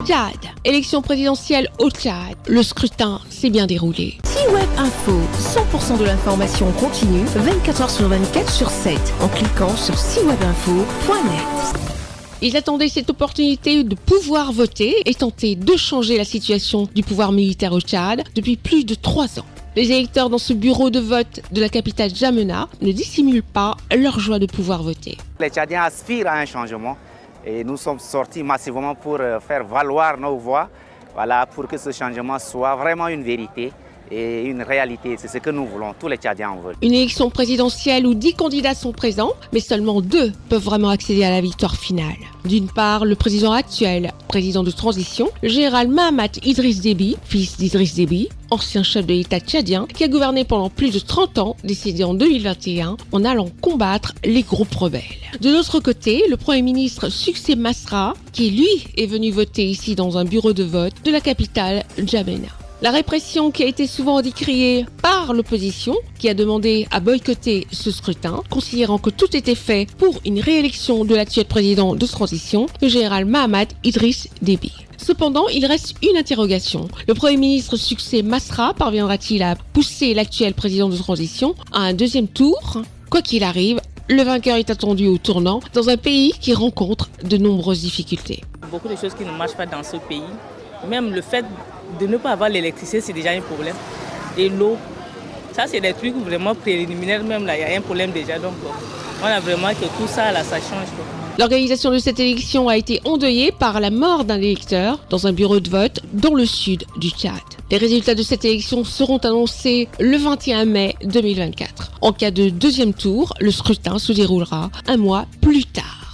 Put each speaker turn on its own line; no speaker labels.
Tchad, élection présidentielle au Tchad. Le scrutin s'est bien déroulé.
C-Web Info, 100% de l'information continue, 24 h sur 24 sur 7, en cliquant sur cwebinfo.net.
Ils attendaient cette opportunité de pouvoir voter et tenter de changer la situation du pouvoir militaire au Tchad depuis plus de 3 ans. Les électeurs dans ce bureau de vote de la capitale N'Djamena ne dissimulent pas leur joie de pouvoir voter.
Les Tchadiens aspirent à un changement et nous sommes sortis massivement pour faire valoir nos voix, pour que ce changement soit vraiment une vérité et une réalité. C'est ce que nous voulons, tous les Tchadiens en veulent.
Une élection présidentielle où 10 candidats sont présents, mais seulement 2 peuvent vraiment accéder à la victoire finale. D'une part, le président actuel, président de transition, le général Mahamat Idriss Déby, fils d'Idriss Déby, ancien chef de l'État tchadien, qui a gouverné pendant plus de 30 ans, décédé en 2021, en allant combattre les groupes rebelles. De l'autre côté, le Premier ministre Succès Masra, qui lui est venu voter ici dans un bureau de vote de la capitale N'Djamena. La répression qui a été souvent décriée par l'opposition, qui a demandé à boycotter ce scrutin, considérant que tout était fait pour une réélection de l'actuel président de transition, le général Mahamat Idriss Déby. Cependant, il reste une interrogation. Le Premier ministre Succès Masra parviendra-t-il à pousser l'actuel président de transition à un deuxième tour ? Quoi qu'il arrive, le vainqueur est attendu au tournant dans un pays qui rencontre de nombreuses difficultés.
Beaucoup de choses qui ne marchent pas dans ce pays. Même le fait de ne pas avoir l'électricité, c'est déjà un problème. Et l'eau, ça c'est des trucs vraiment préliminaires même là, il y a un problème déjà. Donc on a vraiment que tout ça là, ça change.
L'organisation de cette élection a été endeuillée par la mort d'un électeur dans un bureau de vote dans le sud du Tchad. Les résultats de cette élection seront annoncés le 21 mai 2024. En cas de deuxième tour, le scrutin se déroulera un mois plus tard.